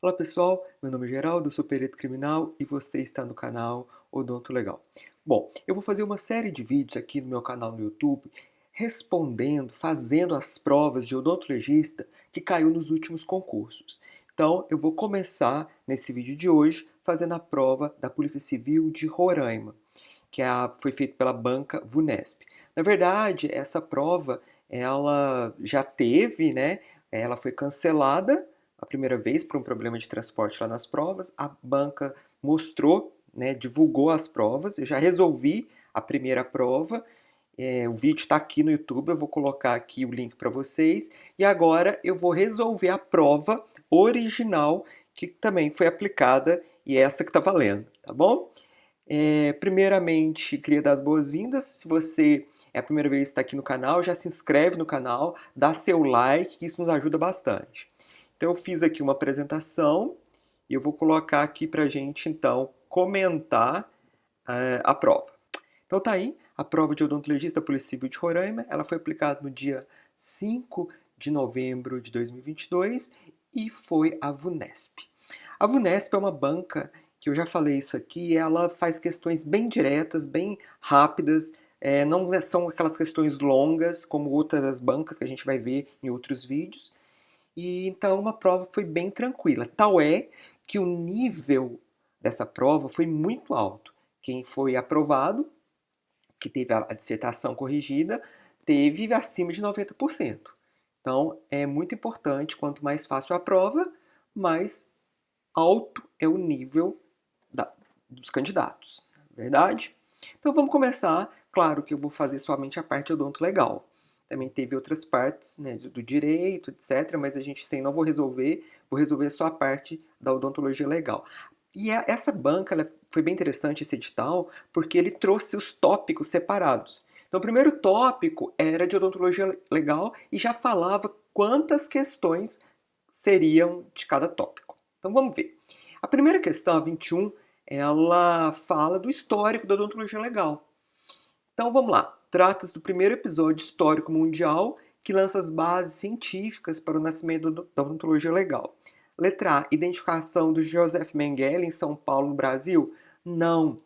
Olá pessoal, meu nome é Geraldo, eu sou perito criminal e você está no canal Odonto Legal. Bom, eu vou fazer uma série de vídeos aqui no meu canal no YouTube respondendo, fazendo as provas de odontologista que caiu nos últimos concursos. Então, eu vou começar nesse vídeo de hoje fazendo a prova da Polícia Civil de Roraima, foi feita pela banca VUNESP. Na verdade, essa prova, ela já teve, né? Ela foi cancelada a primeira vez por um problema de transporte lá nas provas. A banca mostrou, né, divulgou as provas. Eu já resolvi a primeira prova. O vídeo está aqui no YouTube, eu vou colocar aqui o link para vocês. E agora eu vou resolver a prova original que também foi aplicada e essa que está valendo, tá bom? Primeiramente, queria dar as boas-vindas. Se você é a primeira vez que está aqui no canal, já se inscreve no canal, dá seu like, que isso nos ajuda bastante. Então, eu fiz aqui uma apresentação e eu vou colocar aqui para a gente, então, comentar a prova. Então, tá aí a prova de odontologista da Polícia Civil de Roraima. Ela foi aplicada no dia 5 de novembro de 2022 e foi a VUNESP. A VUNESP é uma banca que eu já falei isso aqui, ela faz questões bem diretas, bem rápidas, não são aquelas questões longas como outras bancas que a gente vai ver em outros vídeos. E então uma prova foi bem tranquila. Tal é que o nível dessa prova foi muito alto. Quem foi aprovado, que teve a dissertação corrigida, teve acima de 90%. Então é muito importante, quanto mais fácil a prova, mais alto é o nível dos candidatos, verdade? Então vamos começar. Claro que eu vou fazer somente a parte odonto legal. Também teve outras partes, né, do direito, etc. Mas a gente, assim, não vou resolver só a parte da odontologia legal. E essa banca, foi bem interessante esse edital, porque ele trouxe os tópicos separados. Então, o primeiro tópico era de odontologia legal e já falava quantas questões seriam de cada tópico. Então, vamos ver. A primeira questão, a 21, ela fala do histórico da odontologia legal. Então vamos lá. Trata-se do primeiro episódio histórico mundial que lança as bases científicas para o nascimento da odontologia legal. Letra A. Identificação do Joseph Mengele em São Paulo, no Brasil? Não.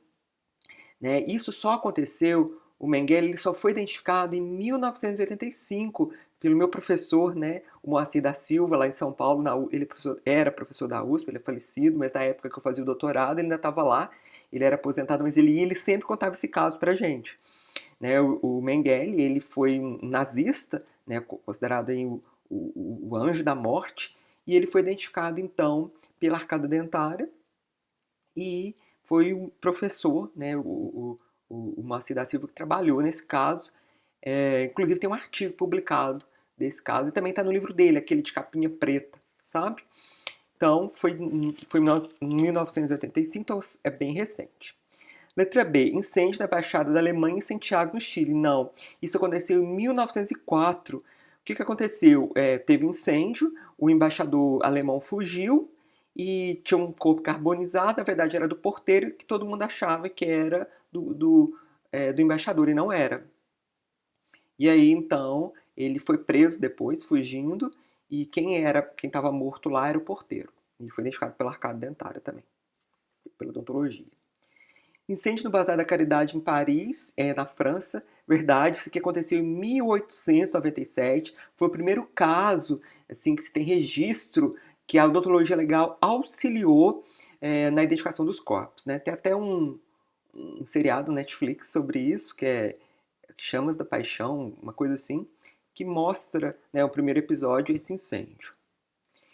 Né? Isso só aconteceu, o Mengele ele só foi identificado em 1985 pelo meu professor, né, o Moacir da Silva, lá em São Paulo. Ele era professor da USP, ele é falecido, mas na época que eu fazia o doutorado ele ainda estava lá. Ele era aposentado, mas ele sempre contava esse caso pra gente. Né? O Mengele ele foi um nazista, né, considerado aí o anjo da morte, e ele foi identificado então pela arcada dentária e foi o professor, né, o Moacir da Silva, que trabalhou nesse caso. Inclusive tem um artigo publicado desse caso, e também está no livro dele, aquele de capinha preta, sabe? Então, foi em 1985, então é bem recente. Letra B. Incêndio na Baixada da Alemanha em Santiago, no Chile. Não, isso aconteceu em 1904. O que aconteceu? Teve incêndio, o embaixador alemão fugiu e tinha um corpo carbonizado, na verdade era do porteiro, que todo mundo achava que era do embaixador, e não era. E aí, então, ele foi preso depois, fugindo, e quem estava morto lá era o porteiro. E foi identificado pela arcada dentária também, pela odontologia. Incêndio no Bazar da Caridade em Paris, na França. Verdade, isso aqui aconteceu em 1897. Foi o primeiro caso assim, que se tem registro que a odontologia legal auxiliou na identificação dos corpos. Né? Tem até um seriado Netflix sobre isso, que é Chamas da Paixão, uma coisa assim, que mostra, né, o primeiro episódio, esse incêndio.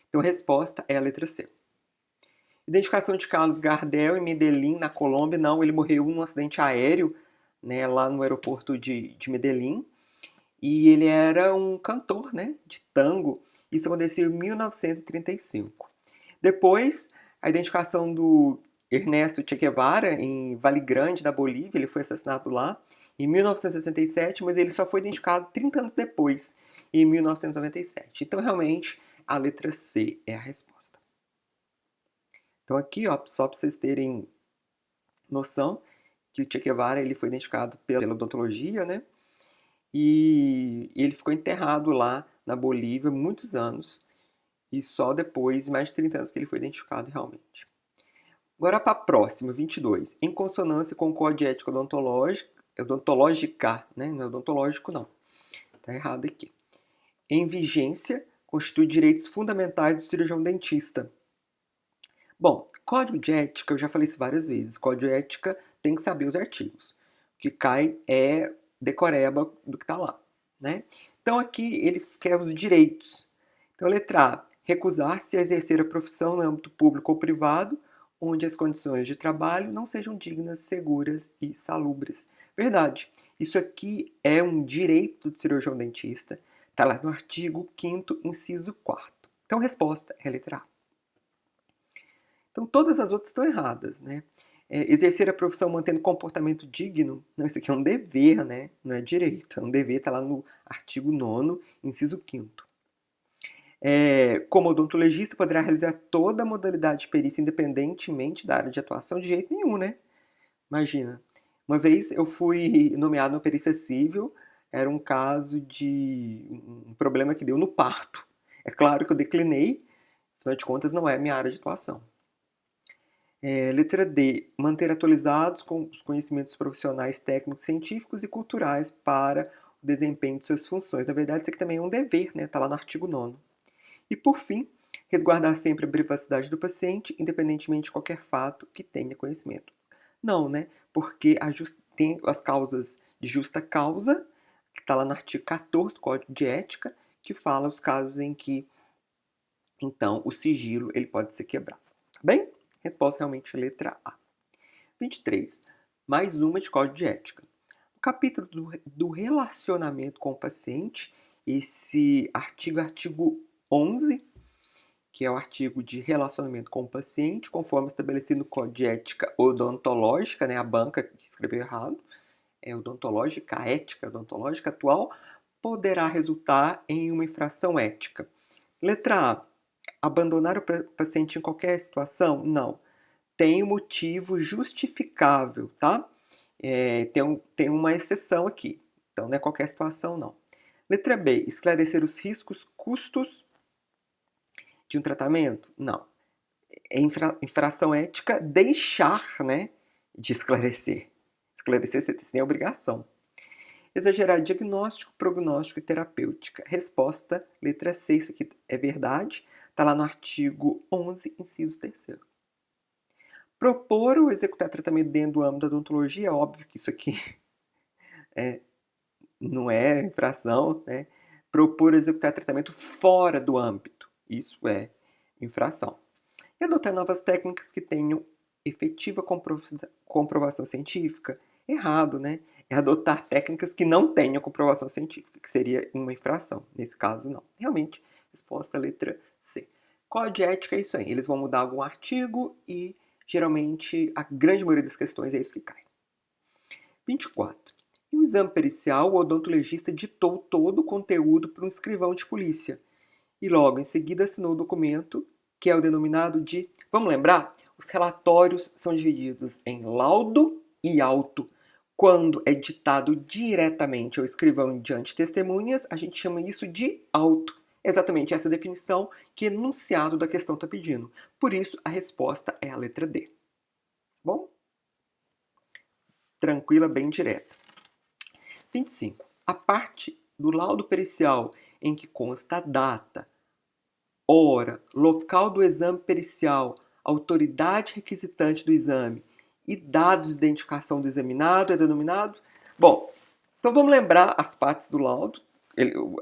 Então a resposta é a letra C. Identificação de Carlos Gardel em Medellín, na Colômbia. Não, ele morreu num acidente aéreo, né, lá no aeroporto de Medellín. E ele era um cantor, né, de tango. Isso aconteceu em 1935. Depois, a identificação do Ernesto Che Guevara em Vale Grande, na Bolívia. Ele foi assassinado lá em 1967, mas ele só foi identificado 30 anos depois, em 1997. Então, realmente, a letra C é a resposta. Então aqui, ó, só para vocês terem noção, que o Che Guevara ele foi identificado pela odontologia, né? E ele ficou enterrado lá na Bolívia muitos anos. e só depois, mais de 30 anos, que ele foi identificado realmente. Agora para a próxima, 22. Em consonância com o Código de Ética odontológica, né? Não é odontológico, não. Está errado aqui. Em vigência, constitui direitos fundamentais do cirurgião dentista. Bom, Código de Ética, eu já falei isso várias vezes. Código de Ética tem que saber os artigos. O que cai é decoreba do que está lá, né? Então aqui ele quer os direitos. Então letra A, recusar-se a exercer a profissão no âmbito público ou privado, onde as condições de trabalho não sejam dignas, seguras e salubres. Verdade. Isso aqui é um direito do cirurgião dentista. Está lá no artigo 5º, inciso 4º. Então a resposta é a letra A. Então todas as outras estão erradas, né? Exercer a profissão mantendo comportamento digno, não, isso aqui é um dever, né? Não é direito, é um dever, está lá no artigo 9º, inciso 5º. Como odontologista, poderá realizar toda a modalidade de perícia independentemente da área de atuação? De jeito nenhum, né? Imagina. Uma vez eu fui nomeado na perícia civil, era um caso de um problema que deu no parto. É claro que eu declinei, afinal de contas não é a minha área de atuação. Letra D. Manter atualizados com os conhecimentos profissionais, técnicos, científicos e culturais para o desempenho de suas funções. Na verdade, isso aqui também é um dever, né? Está lá no artigo 9º. E, por fim, resguardar sempre a privacidade do paciente, independentemente de qualquer fato que tenha conhecimento. Não, né? Porque tem as causas de justa causa, que está lá no artigo 14 do Código de Ética, que fala os casos em que, então, o sigilo ele pode ser quebrado. Tá bem? Resposta realmente é a letra A. 23. Mais uma de Código de Ética. No capítulo do relacionamento com o paciente, esse artigo 11, que é o artigo de relacionamento com o paciente, conforme estabelecido no Código de Ética Odontológica, né, a banca que escreveu errado, odontológica, a ética odontológica atual, poderá resultar em uma infração ética. Letra A. Abandonar o paciente em qualquer situação? Não. Tem um motivo justificável, tá? Tem uma exceção aqui. Então, não é qualquer situação, não. Letra B. Esclarecer os riscos, custos de um tratamento? Não. É infração ética deixar, né, de esclarecer. Esclarecer você tem a obrigação. Exagerar diagnóstico, prognóstico e terapêutica. Resposta, letra C, isso aqui é verdade. Está lá no artigo 11, inciso 3º. Propor ou executar tratamento dentro do âmbito da odontologia, é óbvio que isso aqui não é infração, né? Propor ou executar tratamento fora do âmbito, isso é infração. E adotar novas técnicas que tenham efetiva comprovação científica? Errado, né? É adotar técnicas que não tenham comprovação científica, que seria uma infração. Nesse caso, não. Realmente, resposta letra C. Código de ética é isso aí. Eles vão mudar algum artigo e, geralmente, a grande maioria das questões é isso que cai. 24. Em um exame pericial, o odontologista ditou todo o conteúdo para um escrivão de polícia e logo em seguida assinou o documento, que é o denominado de... Vamos lembrar? Os relatórios são divididos em laudo e auto. Quando é ditado diretamente ao escrivão diante de testemunhas, a gente chama isso de auto. Exatamente essa definição que o enunciado da questão está pedindo. Por isso, a resposta é a letra D. Bom? Tranquila, bem direta. 25. A parte do laudo pericial em que consta a data, hora, local do exame pericial, autoridade requisitante do exame e dados de identificação do examinado é denominado... Bom, então vamos lembrar as partes do laudo.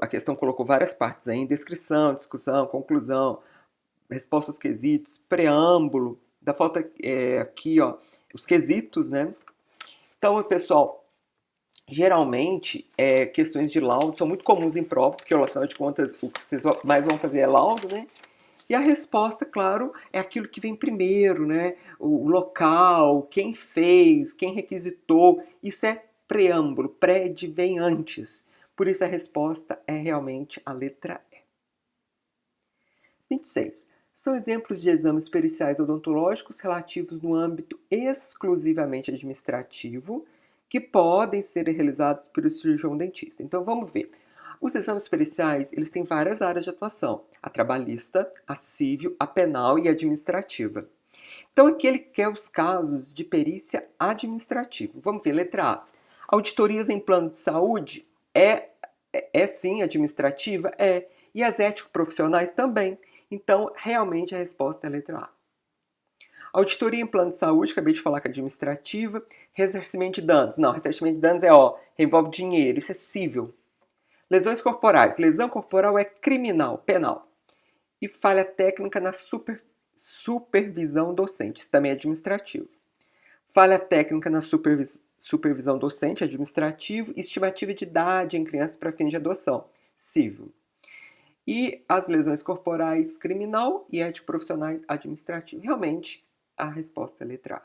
A questão colocou várias partes aí, descrição, discussão, conclusão, resposta aos quesitos, preâmbulo, da falta aqui, ó, os quesitos, né? Então, pessoal, geralmente, questões de laudo são muito comuns em prova, porque, afinal de contas, o que vocês mais vão fazer é laudo, né? E a resposta, claro, é aquilo que vem primeiro, né? O local, quem fez, quem requisitou. Isso é preâmbulo, préde vem antes. Por isso a resposta é realmente a letra E. 26. São exemplos de exames periciais odontológicos relativos no âmbito exclusivamente administrativo que podem ser realizados pelo cirurgião dentista. Então vamos ver. Os exames periciais, eles têm várias áreas de atuação: a trabalhista, a civil, a penal e a administrativa. Então aqui ele quer os casos de perícia administrativa. Vamos ver, letra A. Auditorias em plano de saúde é sim administrativa? É. E as ético-profissionais também. Então, realmente a resposta é a letra A. Auditoria em plano de saúde, acabei de falar que é administrativa. Ressarcimento de danos. Não, ressarcimento de danos envolve dinheiro, isso é civil. Lesões corporais. Lesão corporal é criminal, penal. E falha técnica na supervisão docente, isso também é administrativo. Falha técnica na supervisão docente, administrativo. Estimativa de idade em crianças para fins de adoção, civil. E as lesões corporais, criminal, e ético-profissionais, administrativo. Realmente, a resposta é a letra A.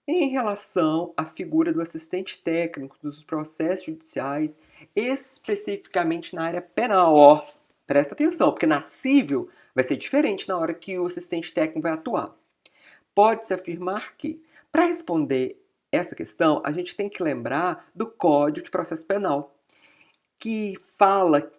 Em relação à figura do assistente técnico dos processos judiciais, especificamente na área penal, presta atenção, porque na civil vai ser diferente na hora que o assistente técnico vai atuar. Pode-se afirmar que, para responder essa questão, a gente tem que lembrar do Código de Processo Penal, que fala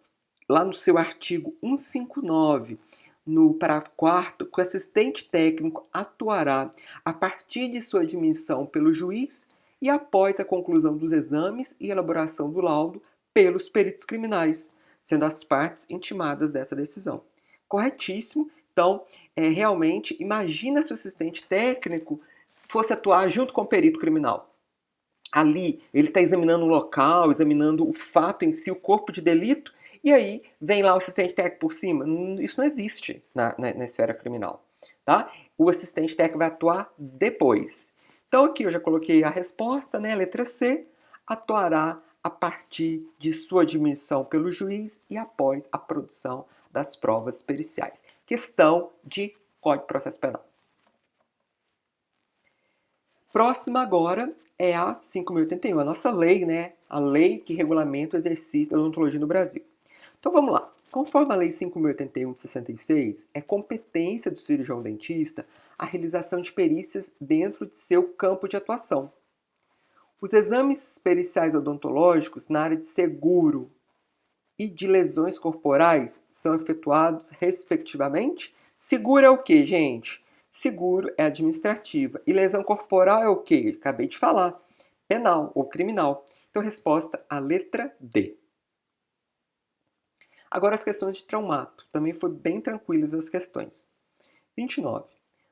lá no seu artigo 159, no parágrafo 4º, que o assistente técnico atuará a partir de sua admissão pelo juiz e após a conclusão dos exames e elaboração do laudo pelos peritos criminais, sendo as partes intimadas dessa decisão. Corretíssimo. Então, realmente, imagina se o assistente técnico fosse atuar junto com o perito criminal. Ali, ele está examinando o local, examinando o fato em si, o corpo de delito, e aí vem lá o assistente técnico por cima. Isso não existe na esfera criminal. Tá? O assistente técnico vai atuar depois. Então aqui eu já coloquei a resposta, né? Letra C, atuará a partir de sua admissão pelo juiz e após a produção das provas periciais. Questão de Código de Processo Penal. Próxima agora é a 5.081, a nossa lei, né? A lei que regulamenta o exercício da odontologia no Brasil. Então vamos lá. Conforme a Lei 5.081 de 66, é competência do cirurgião dentista a realização de perícias dentro de seu campo de atuação. Os exames periciais odontológicos na área de seguro e de lesões corporais são efetuados respectivamente. Seguro é o que, gente? Seguro é administrativa. E lesão corporal é o que? Acabei de falar. Penal ou criminal. Então, resposta a letra D. Agora as questões de traumato. Também foi bem tranquilas as questões. 29.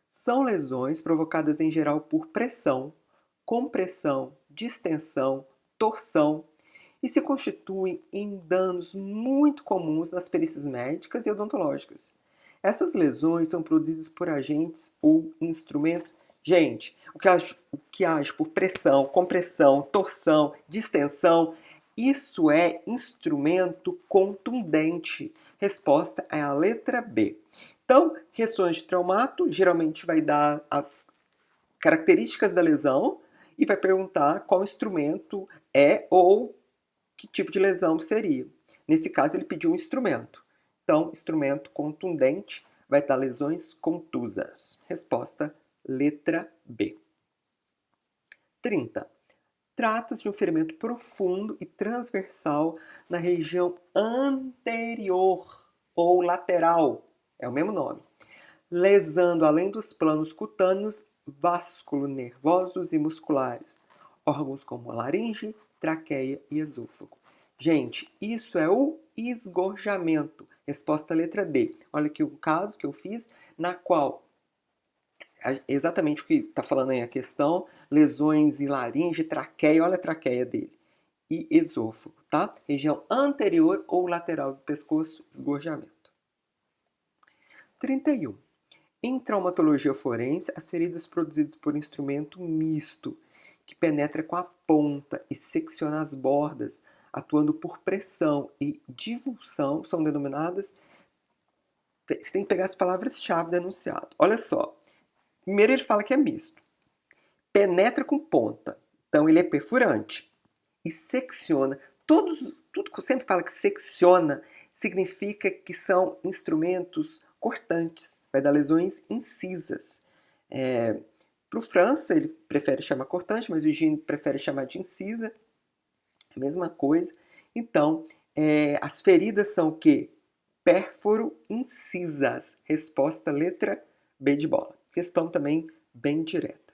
São lesões provocadas em geral por pressão, compressão, distensão, torção e se constituem em danos muito comuns nas perícias médicas e odontológicas. Essas lesões são produzidas por agentes ou instrumentos. Gente, o que age por pressão, compressão, torção, distensão, isso é instrumento contundente. Resposta é a letra B. Então, questões de traumato, geralmente vai dar as características da lesão e vai perguntar qual instrumento é ou que tipo de lesão seria. Nesse caso, ele pediu um instrumento. Então, instrumento contundente vai dar lesões contusas. Resposta, letra B. 30. Trata-se de um ferimento profundo e transversal na região anterior ou lateral, é o mesmo nome, lesando além dos planos cutâneos, vasculonervosos e musculares, órgãos como a laringe, traqueia e esôfago. Gente, isso é o esgorjamento. Resposta letra D. Olha aqui o caso que eu fiz, na qual exatamente o que está falando aí a questão, lesões em laringe, traqueia, olha a traqueia dele, e esôfago, tá? Região anterior ou lateral do pescoço, esgorjamento. 31. Em traumatologia forense, as feridas produzidas por instrumento misto, que penetra com a ponta e secciona as bordas, atuando por pressão e divulsão, são denominadas... Você tem que pegar as palavras-chave do enunciado. Olha só. Primeiro ele fala que é misto. Penetra com ponta. Então ele é perfurante. E secciona. Tudo que eu sempre falo que secciona significa que são instrumentos cortantes. Vai dar lesões incisas. Para o França, ele prefere chamar cortante, mas o Eugênio prefere chamar de incisa. Mesma coisa. Então, as feridas são o quê? Pérfuro incisas. Resposta letra B de bola. Questão também bem direta.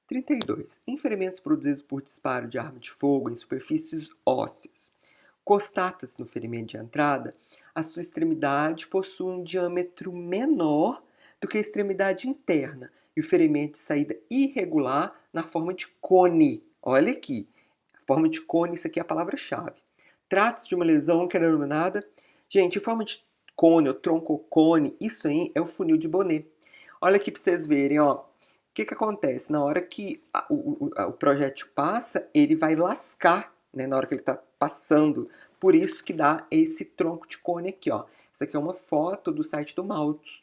32. Em ferimentos produzidos por disparo de arma de fogo em superfícies ósseas, constata-se no ferimento de entrada, a sua extremidade possui um diâmetro menor do que a extremidade interna e o ferimento de saída irregular na forma de cone. Olha aqui, a forma de cone, isso aqui é a palavra-chave. Trata-se de uma lesão que é denominada, gente, em forma de cone ou troncocone, isso aí é o funil de Bonnet. Olha aqui para vocês verem, ó. O que acontece? Na hora que o projétil passa, ele vai lascar, né, na hora que ele está passando. Por isso que dá esse tronco de cone aqui, ó. Essa aqui é uma foto do site do Malthus.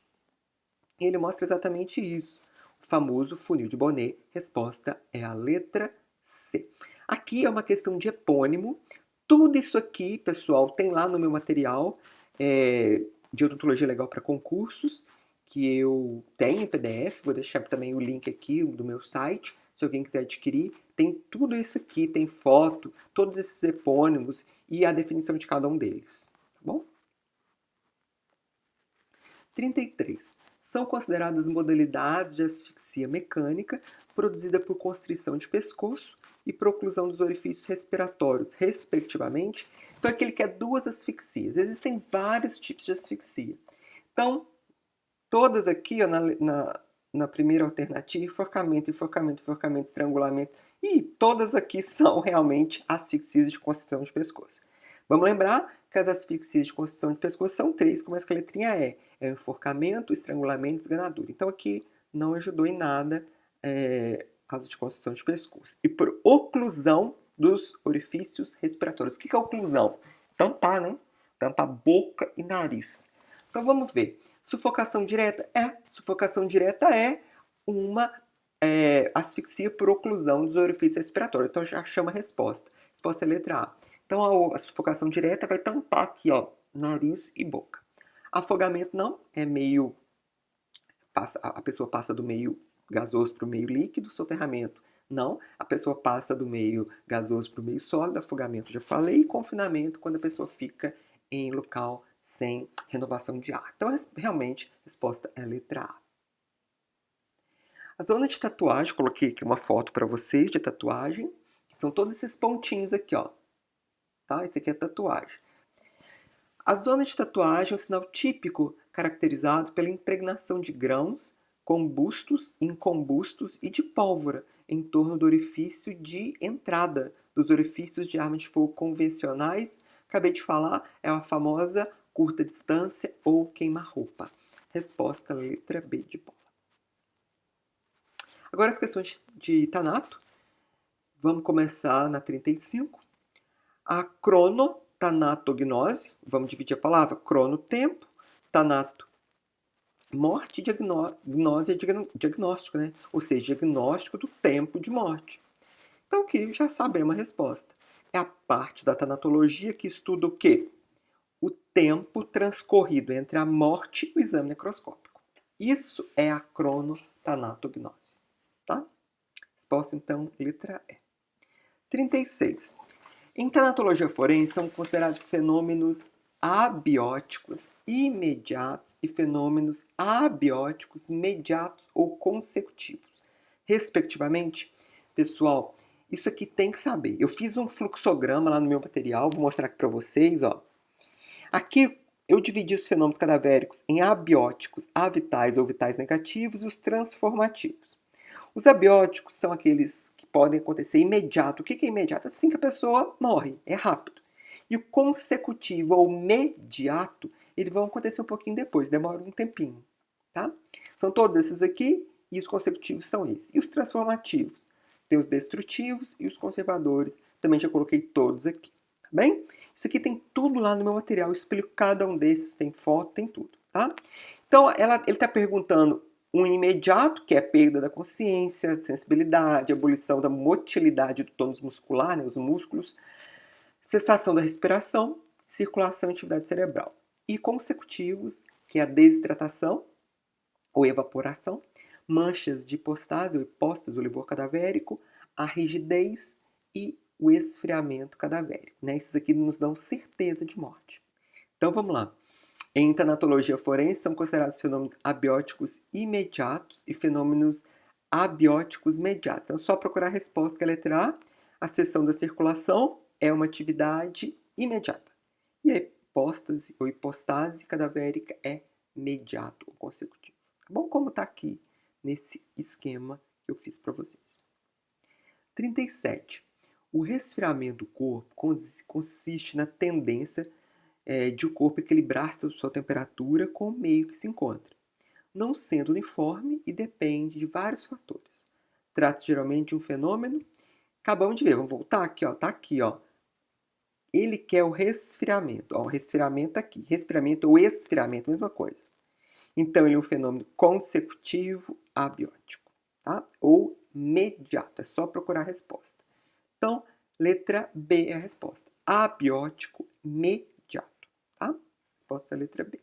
E ele mostra exatamente isso. O famoso funil de Bonnet. Resposta é a letra C. Aqui é uma questão de epônimo. Tudo isso aqui, pessoal, tem lá no meu material de odontologia legal para concursos, que eu tenho em PDF, vou deixar também o link aqui do meu site, se alguém quiser adquirir. Tem tudo isso aqui, tem foto, todos esses epônimos e a definição de cada um deles. Tá bom? 33. São consideradas modalidades de asfixia mecânica produzida por constrição de pescoço e proclusão dos orifícios respiratórios, respectivamente. Então, aquele que é duas asfixias. Existem vários tipos de asfixia. Então, todas aqui, ó, na primeira alternativa, enforcamento, enforcamento, enforcamento, estrangulamento, e todas aqui são realmente asfixias de constrição de pescoço. Vamos lembrar que as asfixias de constrição de pescoço são 3, começa com a letrinha E. É o enforcamento, o estrangulamento e desganadura. Então aqui não ajudou em nada as de constrição de pescoço. E por oclusão dos orifícios respiratórios. O que é oclusão? Tampar, né? Tampar boca e nariz. Então vamos ver. Sufocação direta? Sufocação direta é uma asfixia por oclusão dos orifícios respiratórios. Então já chama a resposta. Resposta é a letra A. Então a sufocação direta vai tampar aqui, ó, nariz e boca. Afogamento não, é meio... a pessoa passa do meio gasoso para o meio líquido. Soterramento não, a pessoa passa do meio gasoso para o meio sólido. Afogamento já falei. E confinamento, quando a pessoa fica em local sem renovação de ar. Então, realmente, a resposta é a letra A. A zona de tatuagem, coloquei aqui uma foto para vocês de tatuagem, que são todos esses pontinhos aqui, ó. Tá? Esse aqui é tatuagem. A zona de tatuagem é um sinal típico caracterizado pela impregnação de grãos, combustos, incombustos e de pólvora em torno do orifício de entrada dos orifícios de arma de fogo convencionais. Acabei de falar, é a famosa curta distância ou queima-roupa. Resposta letra B de bola. Agora as questões de Thanato. Vamos começar na 35. A cronotanatognose, vamos dividir a palavra, crono, tempo, tanato, morte, gnose é diagnóstico, né? Ou seja, diagnóstico do tempo de morte. Então aqui já sabemos a resposta. É a parte da tanatologia que estuda o quê? O tempo transcorrido entre a morte e o exame necroscópico. Isso é a cronotanatognose. Tá? Resposta, então, letra E. 36. Em tanatologia forense são considerados fenômenos abióticos imediatos e fenômenos abióticos mediatos ou consecutivos, respectivamente. Pessoal, isso aqui tem que saber. Eu fiz um fluxograma lá no meu material, vou mostrar aqui para vocês, ó. Aqui eu dividi os fenômenos cadavéricos em abióticos, avitais ou vitais negativos e os transformativos. Os abióticos são aqueles que podem acontecer imediato. O que é imediato? Assim que a pessoa morre, é rápido. E o consecutivo ou mediato, eles vão acontecer um pouquinho depois, demora um tempinho. Tá? São todos esses aqui e os consecutivos são esses. E os transformativos? Tem os destrutivos e os conservadores. Também já coloquei todos aqui. Tá bem? Isso aqui tem tudo lá no meu material. Eu explico cada um desses, tem foto, tem tudo. Tá? Então, ele está perguntando um imediato, que é a perda da consciência, sensibilidade, abolição da motilidade do tônus muscular, né, os músculos, cessação da respiração, circulação e atividade cerebral. E consecutivos, que é a desidratação ou evaporação, manchas de hipóstase ou livor cadavérico, a rigidez e o esfriamento cadavérico, né? Esses aqui nos dão certeza de morte. Então vamos lá. Em tanatologia forense são considerados fenômenos abióticos imediatos e fenômenos abióticos mediatos. Então é só procurar a resposta, que é a letra A. A cessão da circulação é uma atividade imediata. E a hipóstase ou hipostase cadavérica é imediato ou consecutivo. Tá bom? Como está aqui nesse esquema que eu fiz para vocês. 37. O resfriamento do corpo consiste na tendência de o corpo equilibrar sua temperatura com o meio que se encontra, não sendo uniforme e depende de vários fatores. Trata-se geralmente de um fenômeno, acabamos de ver, vamos voltar aqui, ó, tá aqui, ó. Ele quer o resfriamento, ó, o resfriamento aqui, resfriamento ou esfriamento, mesma coisa. Então ele é um fenômeno consecutivo abiótico, tá? Ou mediato, é só procurar a resposta. Então, letra B é a resposta, abiótico mediato. Tá? Resposta é a letra B.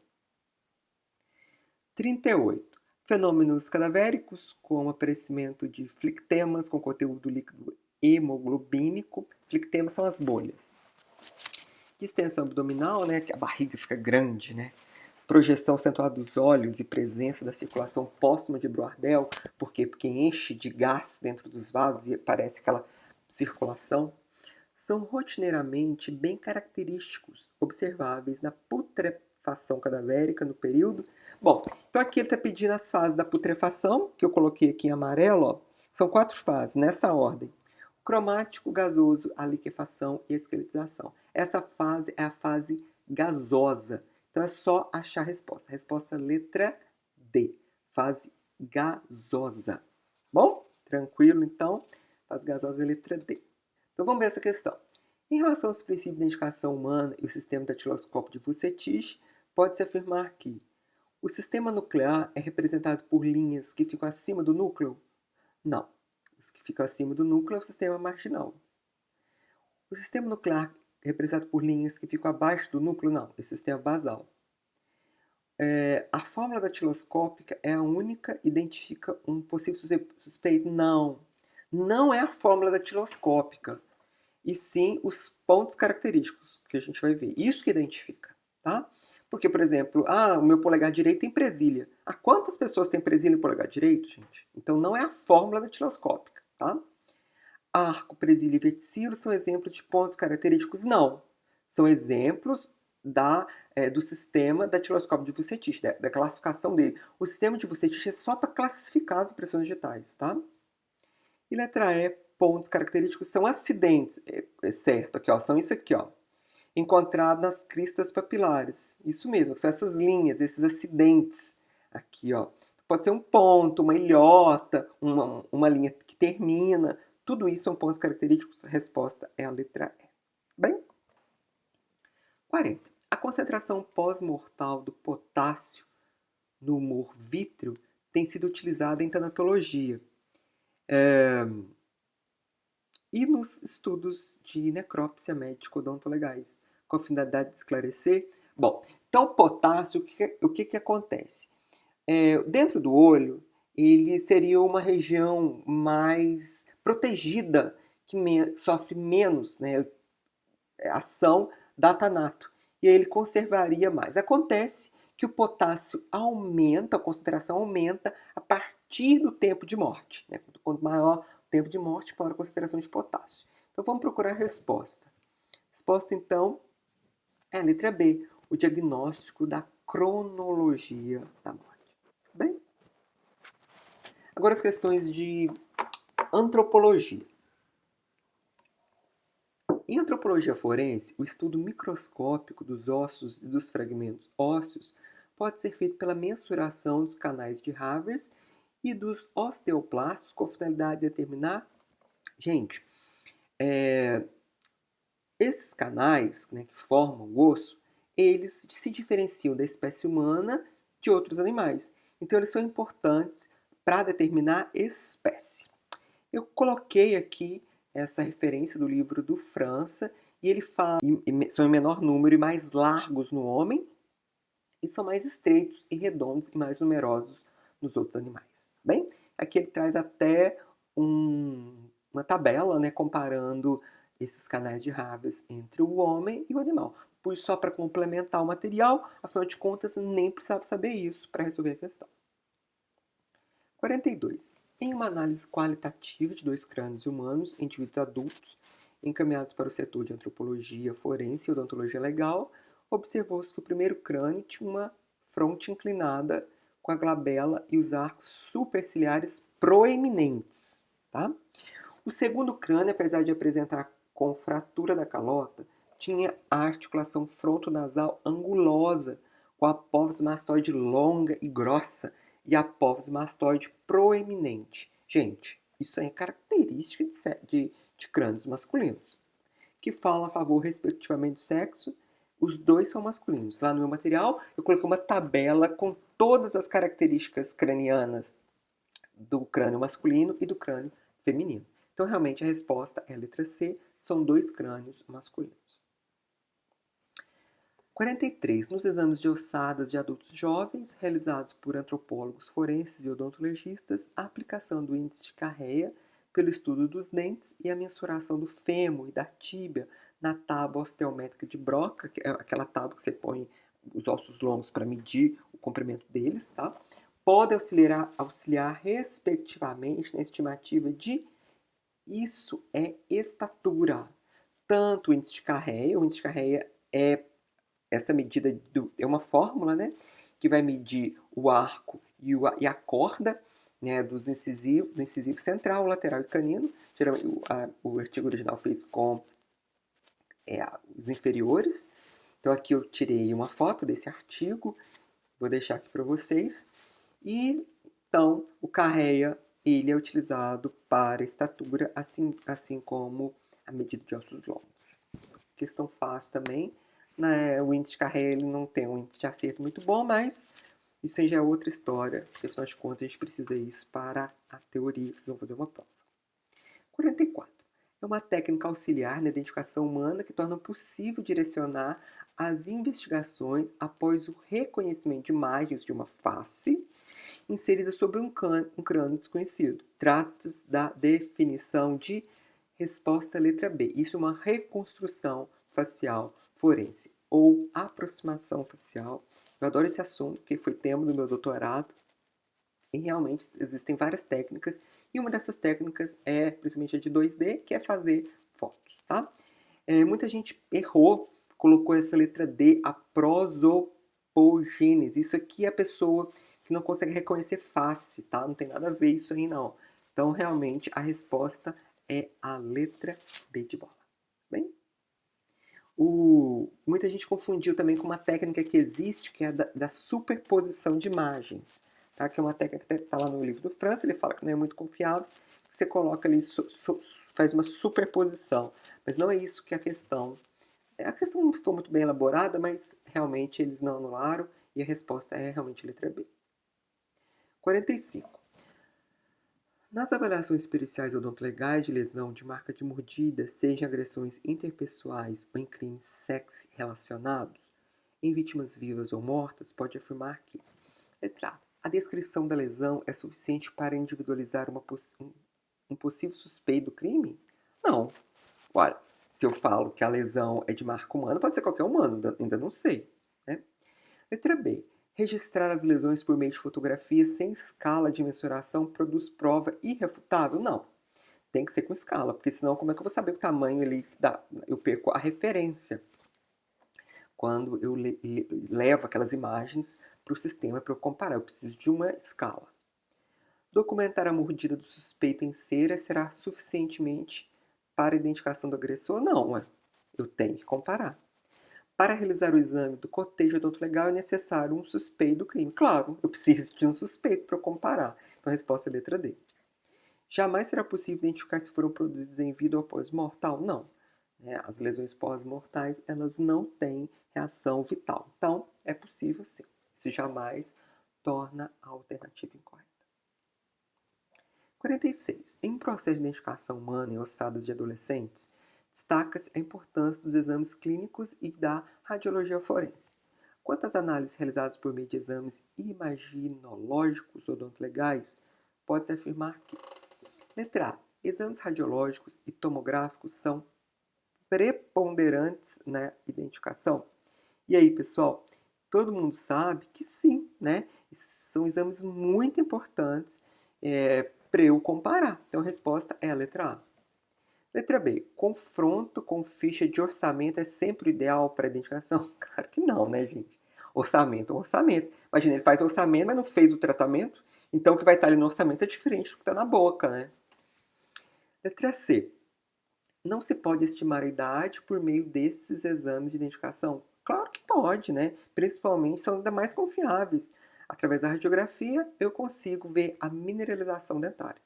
38. Fenômenos cadavéricos, como aparecimento de flictemas com conteúdo líquido hemoglobínico. Flictemas são as bolhas. Distensão abdominal, né, que a barriga fica grande, né? Projeção acentuada dos olhos e presença da circulação póstuma de Broardel. Por quê? Porque enche de gás dentro dos vasos e parece aquela circulação. São rotineiramente bem característicos, observáveis na putrefação cadavérica no período. Bom, então aqui ele está pedindo as fases da putrefação, que eu coloquei aqui em amarelo, ó. São 4 fases, nessa ordem. Cromático, gasoso, a liquefação e a esqueletização. Essa fase é a fase gasosa. Então é só achar a resposta. Resposta letra D, fase gasosa. Bom? Tranquilo, então? Fase gasosa é letra D. Então vamos ver essa questão. Em relação aos princípios de identificação humana e o sistema datiloscópio de Vucetich, pode-se afirmar que o sistema nuclear é representado por linhas que ficam acima do núcleo? Não. Os que ficam acima do núcleo é o sistema marginal. O sistema nuclear é representado por linhas que ficam abaixo do núcleo? Não. É o sistema basal. A fórmula datiloscópica é a única que identifica um possível suspeito? Não. Não é a fórmula datiloscópica, e sim os pontos característicos que a gente vai ver. Isso que identifica, tá? Porque, por exemplo, o meu polegar direito tem presilha. Quantas pessoas têm presilha no polegar direito, gente? Então não é a fórmula datiloscópica, tá? Arco, presilha e verticilo são exemplos de pontos característicos? Não. São exemplos do sistema datiloscópio de Vucetich, da classificação dele. O sistema de Vucetich é só para classificar as impressões digitais, tá? E letra E, pontos característicos são acidentes, certo, aqui, ó, são isso aqui, ó, encontrado nas cristas papilares. Isso mesmo, são essas linhas, esses acidentes aqui, ó. Pode ser um ponto, uma ilhota, uma linha que termina, tudo isso são pontos característicos, a resposta é a letra E. Bem? 40. A concentração pós-mortal do potássio no humor vítreo tem sido utilizada em tanatologia. E nos estudos de necrópsia médico-odontolegais, com a finalidade de esclarecer. Bom, então o potássio, o que acontece? Dentro do olho, ele seria uma região mais protegida, que sofre menos, né, ação da tanato, e aí ele conservaria mais. Acontece que o potássio aumenta, a concentração aumenta a partir do tempo de morte, né? Quanto maior o tempo de morte, maior a concentração de potássio. Então vamos procurar a resposta. A resposta então é a letra B, o diagnóstico da cronologia da morte. Bem? Agora as questões de antropologia. Em antropologia forense, o estudo microscópico dos ossos e dos fragmentos ósseos pode ser feito pela mensuração dos canais de Havers e dos osteoplastos com a finalidade de determinar... Gente, esses canais, né, que formam o osso, eles se diferenciam da espécie humana de outros animais. Então, eles são importantes para determinar espécie. Eu coloquei aqui essa referência do livro do França, e ele fala que são em menor número e mais largos no homem, e são mais estreitos e redondos e mais numerosos nos outros animais. Bem, aqui ele traz até uma tabela, né, comparando esses canais de Harvest entre o homem e o animal. Pus só para complementar o material, afinal de contas, nem precisava saber isso para resolver a questão. 42. Em uma análise qualitativa de 2 crânios humanos em indivíduos adultos, encaminhados para o setor de antropologia forense e odontologia legal, observou-se que o primeiro crânio tinha uma fronte inclinada com a glabela e os arcos superciliares proeminentes. Tá? O segundo crânio, apesar de apresentar com fratura da calota, tinha a articulação frontonasal angulosa, com a apófise mastoide longa e grossa e a apófise mastoide proeminente. Gente, isso é característica de crânios masculinos, que falam a favor, respectivamente, do sexo. Os dois são masculinos. Lá no meu material, eu coloquei uma tabela com todas as características cranianas do crânio masculino e do crânio feminino. Então, realmente, a resposta é a letra C, são 2 crânios masculinos. 43. Nos exames de ossadas de adultos jovens, realizados por antropólogos forenses e odontologistas, a aplicação do índice de Carreia pelo estudo dos dentes e a mensuração do fêmur e da tíbia na tábua osteométrica de Broca, que é aquela tábua que você põe os ossos longos para medir o comprimento deles, tá? Pode auxiliar respectivamente na estimativa de isso é estatura. Tanto o índice de Carreia é essa medida, é uma fórmula, né, que vai medir o arco e a corda, né, do incisivo central, lateral e canino. Geralmente, o artigo original fez com os inferiores. Então aqui eu tirei uma foto desse artigo, vou deixar aqui para vocês. E então o Carreia ele é utilizado para estatura, assim como a medida de ossos longos. Questão fácil também. Né? O índice de Carreia ele não tem um índice de acerto muito bom, mas isso aí já é outra história. Porque, afinal de contas, a gente precisa disso para a teoria, que vocês vão fazer uma prova. 44. É uma técnica auxiliar na identificação humana que torna possível direcionar as investigações após o reconhecimento de imagens de uma face inserida sobre um crânio desconhecido. Trata-se da definição de resposta letra B. Isso é uma reconstrução facial forense ou aproximação facial. Eu adoro esse assunto, porque foi tema do meu doutorado. E realmente existem várias técnicas, e uma dessas técnicas é principalmente a de 2D, que é fazer fotos, tá? Muita gente errou, colocou essa letra D, a prosopogênese. Isso aqui é a pessoa que não consegue reconhecer face, tá? Não tem nada a ver isso aí, não. Então, realmente, a resposta é a letra B de bola. Bem? Muita gente confundiu também com uma técnica que existe, que é da superposição de imagens. Tá? Que é uma técnica que está lá no livro do França, ele fala que não é muito confiável, que você coloca ali, faz uma superposição. Mas não é isso que é a questão. A questão não ficou muito bem elaborada, mas realmente eles não anularam e a resposta é realmente a letra B. 45. Nas avaliações periciais odontolegais de lesão de marca de mordida, seja em agressões interpessoais ou em crimes sexo relacionados, em vítimas vivas ou mortas, pode afirmar que: letra A descrição da lesão é suficiente para individualizar um possível suspeito do crime? Não. Olha, se eu falo que a lesão é de marca humana, pode ser qualquer humano, ainda não sei. Né? Letra B. Registrar as lesões por meio de fotografias sem escala de mensuração produz prova irrefutável? Não. Tem que ser com escala, porque senão como é que eu vou saber o tamanho ali? Eu perco a referência quando eu levo aquelas imagens para o sistema para eu comparar. Eu preciso de uma escala. Documentar a mordida do suspeito em cera será suficientemente para a identificação do agressor? Não, eu tenho que comparar. Para realizar o exame do cotejo odontolegal é necessário um suspeito do crime. Claro, eu preciso de um suspeito para comparar. Então a resposta é a letra D. Jamais será possível identificar se foram produzidos em vida ou pós-mortal? Não. As lesões pós-mortais, elas não têm reação vital. Então, é possível sim. Isso jamais torna a alternativa incorreta. 46. Em processo de identificação humana em ossadas de adolescentes, destaca-se a importância dos exames clínicos e da radiologia forense. Quanto às análises realizadas por meio de exames imaginológicos odontolegais, pode-se afirmar que: letra A. Exames radiológicos e tomográficos são preponderantes na identificação? E aí, pessoal, todo mundo sabe que sim, né? São exames muito importantes para eu comparar. Então a resposta é a letra A. Letra B. Confronto com ficha de orçamento é sempre o ideal para identificação? Claro que não, né, gente? Orçamento é um orçamento. Imagina, ele faz orçamento, mas não fez o tratamento. Então o que vai estar ali no orçamento é diferente do que está na boca, né? Letra C. Não se pode estimar a idade por meio desses exames de identificação? Claro que pode, né? Principalmente são ainda mais confiáveis. Através da radiografia, eu consigo ver a mineralização dentária.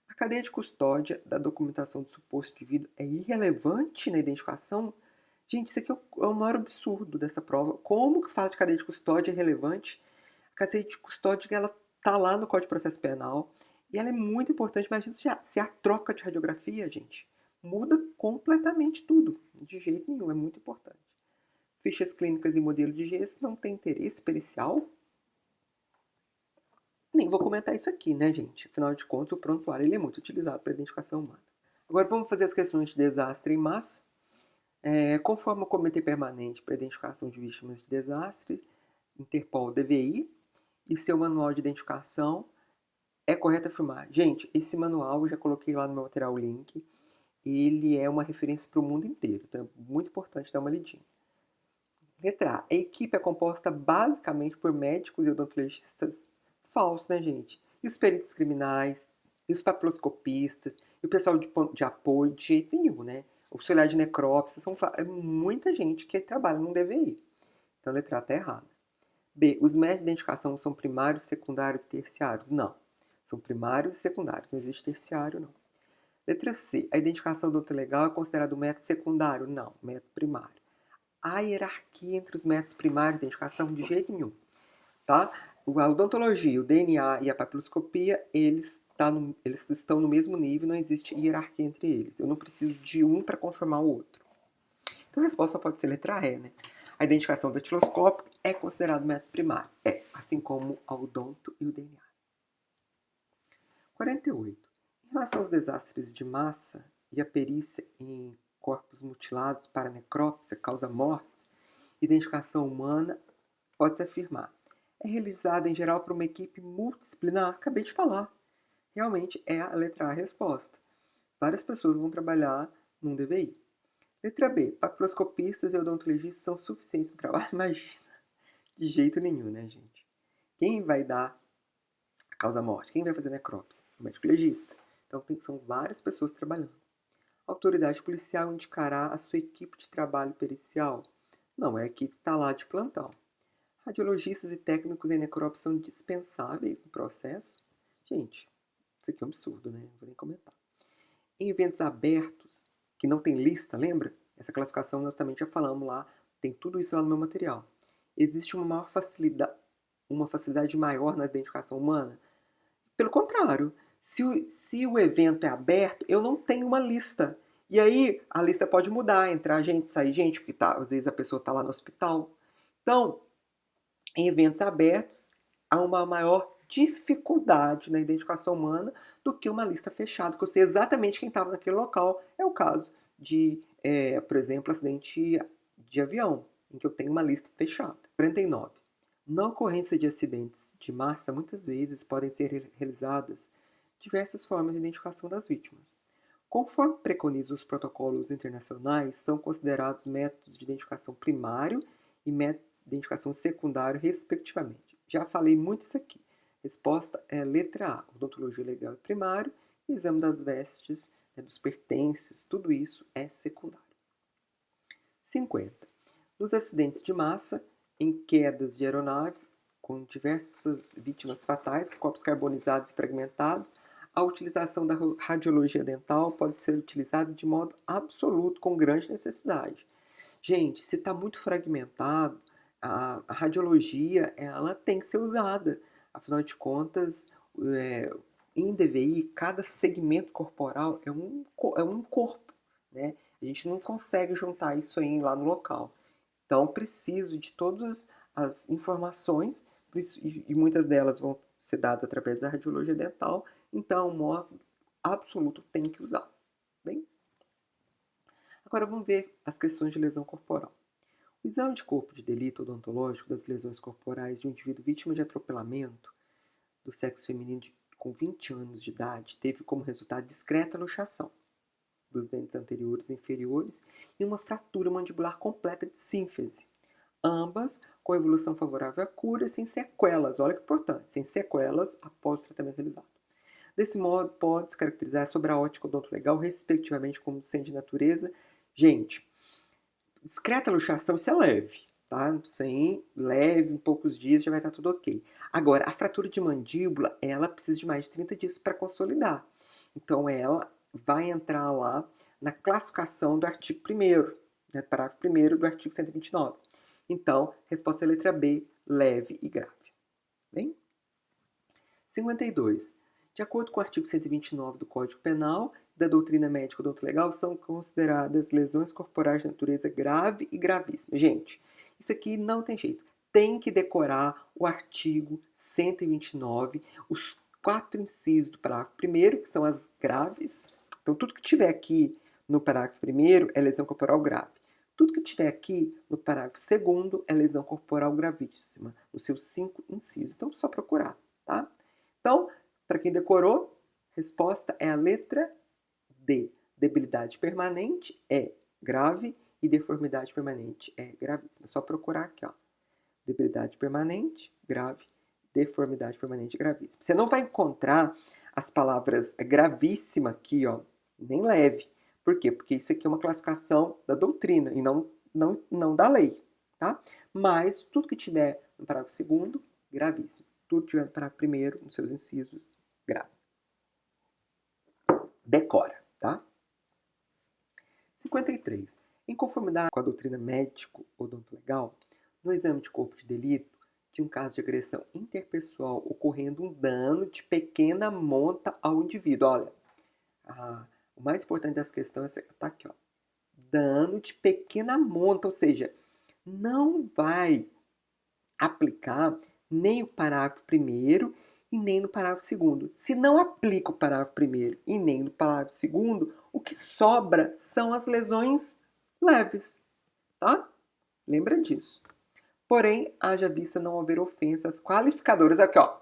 A cadeia de custódia da documentação do suposto indivíduo é irrelevante na identificação? Gente, isso aqui é o maior absurdo dessa prova. Como que fala de cadeia de custódia é relevante? A cadeia de custódia, ela tá lá no Código de Processo Penal e ela é muito importante. Imagina se a troca de radiografia, gente, muda completamente tudo. De jeito nenhum, é muito importante. Fichas clínicas e modelo de gesso não tem interesse pericial? Nem vou comentar isso aqui, né, gente? Afinal de contas, o prontuário ele é muito utilizado para identificação humana. Agora vamos fazer as questões de desastre em massa. Conforme o Comitê Permanente para a Identificação de Vítimas de Desastre, Interpol DVI, e seu manual de identificação, é correto afirmar. Gente, esse manual eu já coloquei lá no meu material o link. Ele é uma referência para o mundo inteiro, então é muito importante dar uma lidinha. Letra A. A equipe é composta basicamente por médicos e odontologistas. Falso, né, gente? E os peritos criminais, e os papiloscopistas, e o pessoal de apoio, de jeito nenhum, né? O auxiliar de necrópsia, é muita gente que trabalha no DVI. Então a letra A está errada. B. Os métodos de identificação são primários, secundários e terciários? Não. São primários e secundários, não existe terciário, não. Letra C. A identificação do odonto legal é considerado um método secundário? Não, método primário. Há hierarquia entre os métodos primários de identificação? De jeito nenhum. Tá? A odontologia, o DNA e a papiloscopia, eles estão no mesmo nível, não existe hierarquia entre eles. Eu não preciso de um para confirmar o outro. Então a resposta só pode ser letra E, né? A identificação datiloscópica é considerado método primário. Assim como a odonto e o DNA. 48. Em relação aos desastres de massa e a perícia em corpos mutilados para necrópsia causa mortes, identificação humana pode-se afirmar. É realizada em geral por uma equipe multidisciplinar. Acabei de falar. Realmente é a letra A a resposta. Várias pessoas vão trabalhar num DVI. Letra B. Papiloscopistas e odontologistas são suficientes no trabalho? Imagina. De jeito nenhum, né, gente? Quem vai dar a causa-morte? Quem vai fazer necrópsia? O médico legista. Então são várias pessoas trabalhando. A autoridade policial indicará a sua equipe de trabalho pericial? Não, é a equipe que está lá de plantão. Radiologistas e técnicos em necrópsia são dispensáveis no processo? Gente, isso aqui é um absurdo, né? Não vou nem comentar. Em eventos abertos, que não tem lista, lembra? Essa classificação nós também já falamos lá, tem tudo isso lá no meu material. Existe uma facilidade maior na identificação humana? Pelo contrário, se o evento é aberto, eu não tenho uma lista. E aí a lista pode mudar, entrar gente, sair gente, porque às vezes a pessoa está lá no hospital. Então, em eventos abertos, há uma maior dificuldade na identificação humana do que uma lista fechada, que eu sei exatamente quem estava naquele local. É o caso de, por exemplo, acidente de avião, em que eu tenho uma lista fechada. 49. Na ocorrência de acidentes de massa, muitas vezes podem ser realizadas diversas formas de identificação das vítimas. Conforme preconizam os protocolos internacionais, são considerados métodos de identificação primário e métodos de identificação secundário, respectivamente. Já falei muito isso aqui. Resposta é letra A. Odontologia legal é primário, exame das vestes, dos pertences, tudo isso é secundário. 50. Nos acidentes de massa, em quedas de aeronaves, com diversas vítimas fatais, com corpos carbonizados e fragmentados, a utilização da radiologia dental pode ser utilizada de modo absoluto, com grande necessidade. Gente, se está muito fragmentado, a radiologia ela tem que ser usada. Afinal de contas, em DVI, cada segmento corporal é um corpo, né? A gente não consegue juntar isso aí lá no local. Então, preciso de todas as informações, e muitas delas vão ser dadas através da radiologia dental, então, o modo absoluto tem que usar. Bem? Agora vamos ver as questões de lesão corporal. O exame de corpo de delito odontológico das lesões corporais de um indivíduo vítima de atropelamento do sexo feminino com 20 anos de idade teve como resultado discreta luxação dos dentes anteriores e inferiores e uma fratura mandibular completa de sínfise, ambas com evolução favorável à cura sem sequelas, olha que importante, sem sequelas após o tratamento realizado. Desse modo, pode-se caracterizar sobre a ótica odontolegal, respectivamente, como sendo de natureza. Gente, discreta luxação, isso é leve, tá? Sem leve, em poucos dias já vai estar tudo ok. Agora, a fratura de mandíbula, ela precisa de mais de 30 dias para consolidar. Então, ela vai entrar lá na classificação do artigo 1º, né, parágrafo 1º do artigo 129. Então, resposta é a letra B, leve e grave. Bem? 52. De acordo com o artigo 129 do Código Penal da doutrina médica odontolegal, são consideradas lesões corporais de natureza grave e gravíssima. Gente, isso aqui não tem jeito. Tem que decorar o artigo 129, os 4 incisos do parágrafo 1º, que são as graves. Então, tudo que tiver aqui no parágrafo 1º é lesão corporal grave. Tudo que tiver aqui no parágrafo 2º é lesão corporal gravíssima, nos seus 5 incisos. Então, só procurar, tá? Então, para quem decorou, resposta é a letra D. Debilidade permanente é grave e deformidade permanente é gravíssima. É só procurar aqui, ó. Debilidade permanente, grave, deformidade permanente, gravíssima. Você não vai encontrar as palavras gravíssima aqui, ó, nem leve. Por quê? Porque isso aqui é uma classificação da doutrina e não da lei, tá? Mas tudo que tiver no parágrafo 2º, gravíssimo. Tudo que tiver no parágrafo 1º, nos seus incisos, grave. Decora, tá? 53. Em conformidade com a doutrina médico-odontolegal, no exame de corpo de delito, de um caso de agressão interpessoal ocorrendo um dano de pequena monta ao indivíduo. Olha, o mais importante dessa questão é tá aqui, ó. Dano de pequena monta, ou seja, não vai aplicar nem o parágrafo 1º e nem no parágrafo 2º. Se não aplica o parágrafo 1º e nem no parágrafo 2º, o que sobra são as lesões leves, tá? Lembra disso. Porém, haja vista não haver ofensas qualificadoras. Aqui, ó.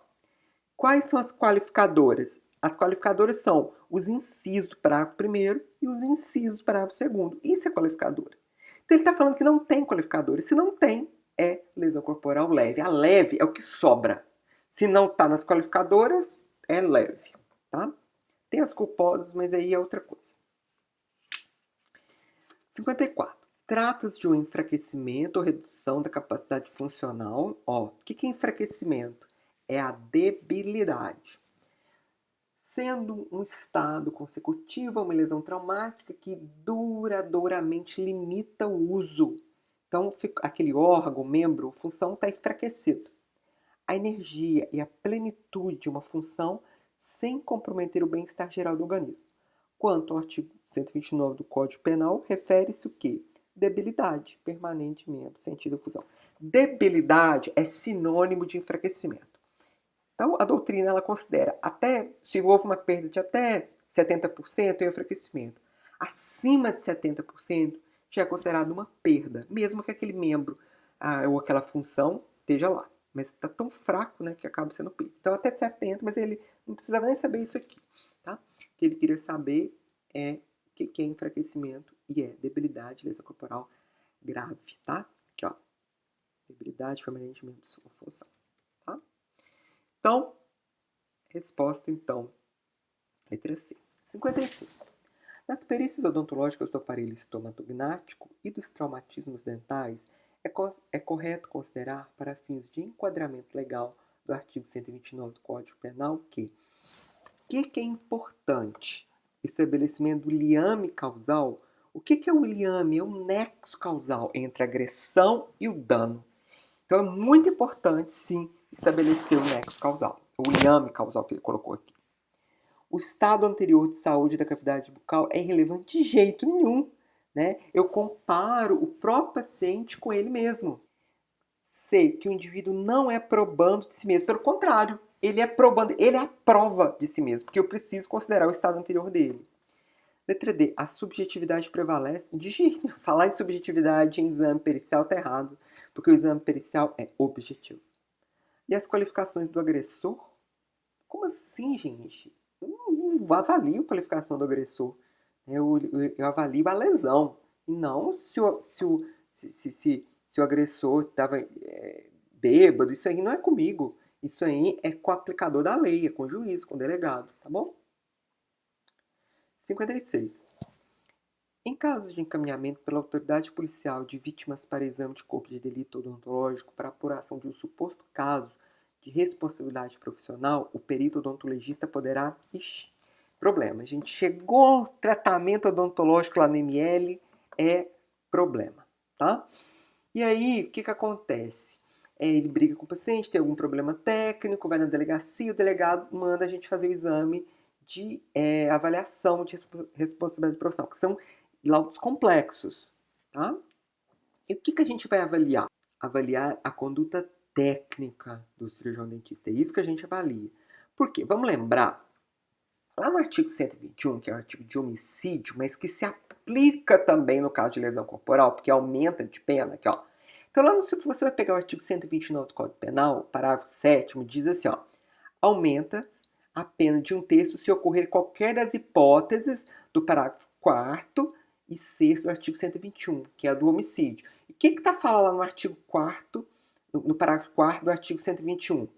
Quais são as qualificadoras? As qualificadoras são os incisos do parágrafo 1º e os incisos do parágrafo 2º. Isso é qualificadora. Então, ele está falando que não tem qualificadora. Se não tem, é lesão corporal leve. A leve é o que sobra. Se não está nas qualificadoras, é leve, tá? Tem as culposas, mas aí é outra coisa. 54. Trata-se de um enfraquecimento ou redução da capacidade funcional. Ó, o que é enfraquecimento? É a debilidade. Sendo um estado consecutivo a uma lesão traumática que duradouramente limita o uso. Então, aquele órgão, membro, função está enfraquecido. A energia e a plenitude de uma função sem comprometer o bem-estar geral do organismo. Quanto ao artigo 129 do Código Penal, refere-se o quê? Debilidade, permanente membro, sentido de fusão. Debilidade é sinônimo de enfraquecimento. Então, a doutrina ela considera, até se houve uma perda de até 70%, é enfraquecimento. Acima de 70% já é considerado uma perda, mesmo que aquele membro ou aquela função esteja lá. Mas está tão fraco, né, que acaba sendo perda. Então, até 70%, mas ele não precisava nem saber isso aqui. Tá? O que ele queria saber é o que é enfraquecimento e é debilidade, lesão corporal grave, tá? Aqui, ó. Debilidade permanente membro de sua função, tá? Então, resposta, então, letra C. 55. Nas perícias odontológicas do aparelho estomatognático e dos traumatismos dentais, é correto considerar, para fins de enquadramento legal do artigo 129 do Código Penal, que é importante? Estabelecimento do liame causal. O que é o liame? É o nexo causal entre a agressão e o dano. Então, é muito importante, sim, estabelecer o nexo causal, o liame causal que ele colocou aqui. O estado anterior de saúde da cavidade bucal é irrelevante de jeito nenhum, né? Eu comparo o próprio paciente com ele mesmo. Sei que o indivíduo não é probando de si mesmo, pelo contrário, ele é probando, ele é a prova de si mesmo, porque eu preciso considerar o estado anterior dele. Letra D, a subjetividade prevalece. De jeito nenhum. Falar em subjetividade em exame pericial tá errado, porque o exame pericial é objetivo. E as qualificações do agressor? Como assim, gente? Eu não avalio a qualificação do agressor. Eu avalio a lesão. E não se o agressor estava bêbado. Isso aí não é comigo. Isso aí é com o aplicador da lei, é com o juiz, com o delegado, tá bom? 56. Em casos de encaminhamento pela autoridade policial de vítimas para exame de corpo de delito odontológico para apuração de um suposto caso de responsabilidade profissional, o perito odontologista poderá... Ixi, problema. A gente chegou, tratamento odontológico lá no ML é problema, tá? E aí, o que acontece? Ele briga com o paciente, tem algum problema técnico, vai na delegacia, o delegado manda a gente fazer o exame de avaliação de responsabilidade profissional, que são laudos complexos, tá? E o que a gente vai avaliar? Avaliar a conduta técnica do cirurgião dentista. É isso que a gente avalia. Por quê? Vamos lembrar, lá no artigo 121, que é o artigo de homicídio, mas que se aplica também no caso de lesão corporal, porque aumenta de pena, aqui, ó. Então, lá se você vai pegar o artigo 129 do Código Penal, parágrafo 7º, diz assim, ó, aumenta a pena de 1/3 se ocorrer qualquer das hipóteses do parágrafo 4º e 6º do artigo 121, que é a do homicídio. E o que está falando lá no artigo 4º, no parágrafo 4º do artigo 121?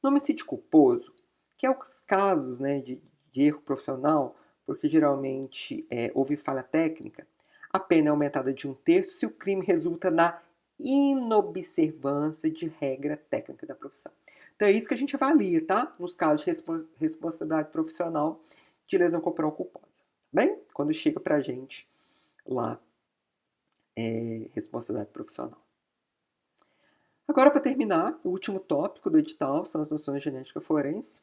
No homicídio culposo, que é os casos, né, de erro profissional, porque geralmente houve falha técnica, a pena é aumentada de 1/3 se o crime resulta na inobservância de regra técnica da profissão. Então é isso que a gente avalia, tá? Nos casos de responsabilidade profissional de lesão corporal culposa. Bem? Quando chega pra gente lá, responsabilidade profissional. Agora, para terminar, o último tópico do edital são as noções de genética forense.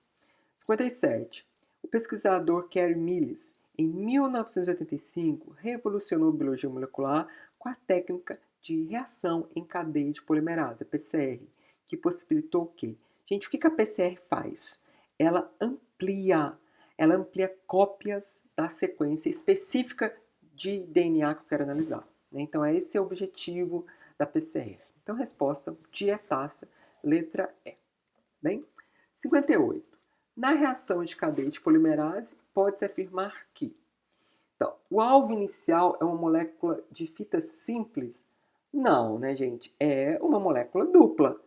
57. O pesquisador Kerry Millis, em 1985, revolucionou a biologia molecular com a técnica de reação em cadeia de polimerase, a PCR, que possibilitou o quê? Gente, o que a PCR faz? Ela amplia cópias da sequência específica de DNA que eu quero analisar. Então, esse é o objetivo da PCR. Então, resposta diretaça, letra E. Bem, 58. Na reação de cadeia de polimerase, pode-se afirmar que então, o alvo inicial é uma molécula de fita simples? Não, né, gente? É uma molécula dupla.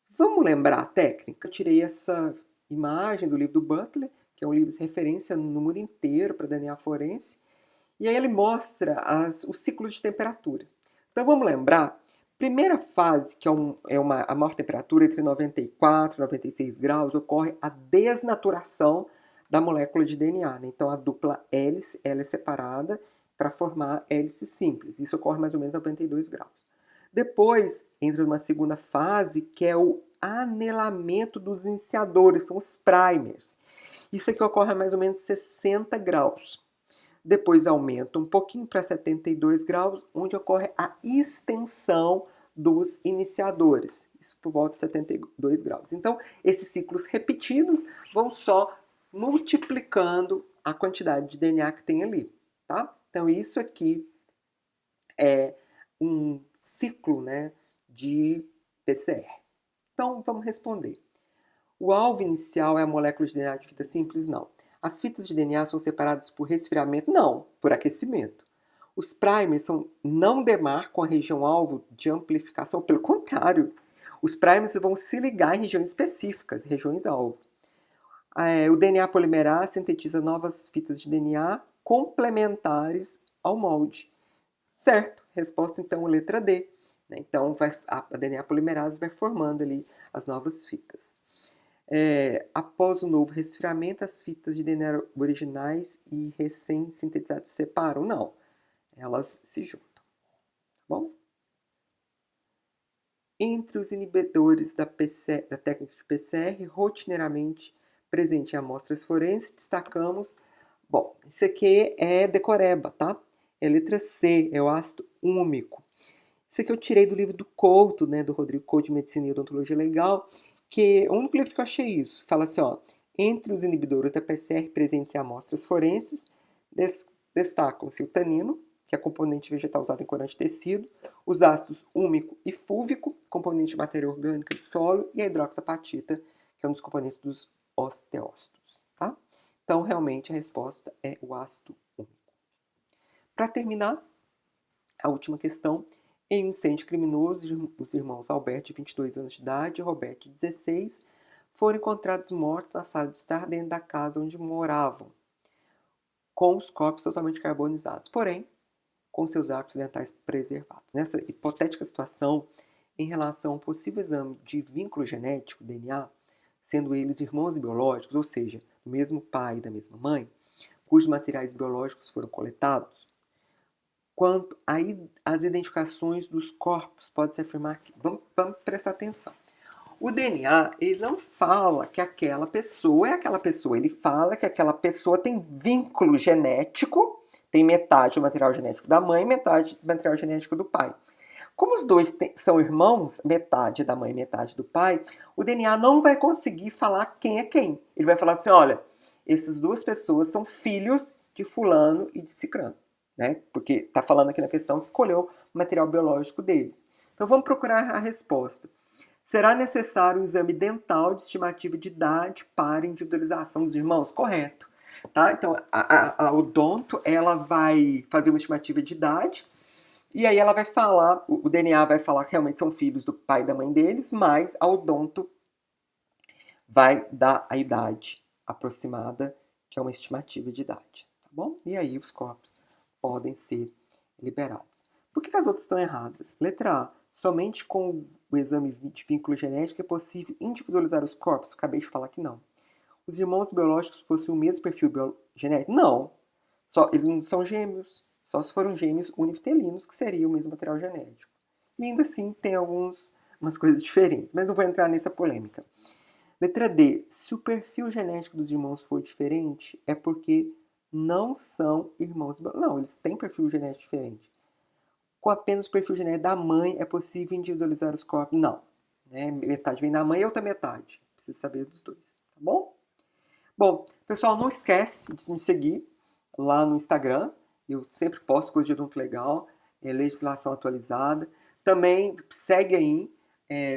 Vamos lembrar a técnica? Eu tirei essa imagem do livro do Butler, que é um livro de referência no mundo inteiro para DNA forense, e aí ele mostra os ciclos de temperatura. Então vamos lembrar, primeira fase, que a maior temperatura, entre 94 e 96 graus, ocorre a desnaturação da molécula de DNA. Né? Então a dupla hélice ela é separada para formar hélice simples. Isso ocorre mais ou menos a 92 graus. Depois entra uma segunda fase, que é o anelamento dos iniciadores, são os primers. Isso aqui ocorre a mais ou menos 60 graus. Depois aumenta um pouquinho para 72 graus, onde ocorre a extensão dos iniciadores. Isso por volta de 72 graus. Então, esses ciclos repetidos vão só multiplicando a quantidade de DNA que tem ali. Tá? Então, isso aqui é um ciclo, né, de PCR. Então, vamos responder. O alvo inicial é a molécula de DNA de fita simples? Não. As fitas de DNA são separadas por resfriamento? Não, por aquecimento. Os primers não demarcam a região-alvo de amplificação, pelo contrário. Os primers vão se ligar em regiões específicas, regiões-alvo. O DNA polimerase sintetiza novas fitas de DNA complementares ao molde. Certo, resposta então letra D. Então a DNA polimerase vai formando ali as novas fitas. Após o novo resfriamento, as fitas de DNA originais e recém-sintetizadas se separam? Não, elas se juntam. Tá bom? Entre os inibidores da técnica de PCR, rotineiramente presente em amostras forenses, destacamos... Bom, isso aqui é decoreba, tá? É a letra C, é o ácido úmico. Isso aqui eu tirei do livro do Couto, né, do Rodrigo Couto de Medicina e Odontologia Legal, que o único livro que eu achei isso. Fala assim, ó, entre os inibidores da PCR presentes em amostras forenses, destacam-se o tanino, que é componente vegetal usado em corante de tecido, os ácidos úmico e fúlvico, componente de matéria orgânica de solo, e a hidroxapatita, que é um dos componentes dos osteócitos. Tá? Então, realmente, a resposta é o ácido úmico. Para terminar, a última questão. Em um incêndio criminoso, os irmãos Alberto, de 22 anos de idade, e Roberto, de 16, foram encontrados mortos na sala de estar dentro da casa onde moravam, com os corpos totalmente carbonizados, porém, com seus arcos dentais preservados. Nessa hipotética situação, em relação ao possível exame de vínculo genético, DNA, sendo eles irmãos biológicos, ou seja, do mesmo pai e da mesma mãe, cujos materiais biológicos foram coletados, quanto às identificações dos corpos, pode-se afirmar que... Vamos prestar atenção. O DNA, ele não fala que aquela pessoa é aquela pessoa, ele fala que aquela pessoa tem vínculo genético, tem metade do material genético da mãe e metade do material genético do pai. Como os dois são irmãos, metade da mãe e metade do pai, o DNA não vai conseguir falar quem é quem. Ele vai falar assim, olha, essas duas pessoas são filhos de fulano e de cicrano. Né? Porque está falando aqui na questão que colheu o material biológico deles. Então vamos procurar a resposta. Será necessário um exame dental de estimativa de idade para individualização dos irmãos? Correto. Tá? Então a odonto ela vai fazer uma estimativa de idade e aí ela vai falar, o DNA vai falar que realmente são filhos do pai e da mãe deles, mas a odonto vai dar a idade aproximada, que é uma estimativa de idade. Tá bom? E aí os corpos podem ser liberados. Por que as outras estão erradas? Letra A. Somente com o exame de vínculo genético é possível individualizar os corpos? Acabei de falar que não. Os irmãos biológicos possuem o mesmo perfil genético? Não. Eles não são gêmeos. Só se foram gêmeos univitelinos, que seria o mesmo material genético. E ainda assim tem umas coisas diferentes, mas não vou entrar nessa polêmica. Letra D. Se o perfil genético dos irmãos for diferente, é porque não são irmãos. Não, eles têm perfil genético diferente. Com apenas o perfil genético da mãe é possível individualizar os corpos? Não. Né? Metade vem da mãe e outra metade. Precisa saber dos dois. Tá bom? Bom, pessoal, não esquece de me seguir lá no Instagram. Eu sempre posto coisa de odonto legal, legislação atualizada. Também segue aí,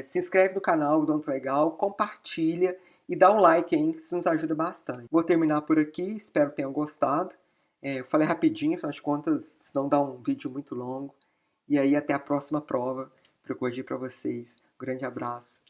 se inscreve no canal Odonto Legal, compartilha e dá um like aí, que isso nos ajuda bastante. Vou terminar por aqui, espero que tenham gostado. Eu falei rapidinho, afinal de contas, senão dá um vídeo muito longo. E aí, até a próxima prova para eu corrigir para vocês. Um grande abraço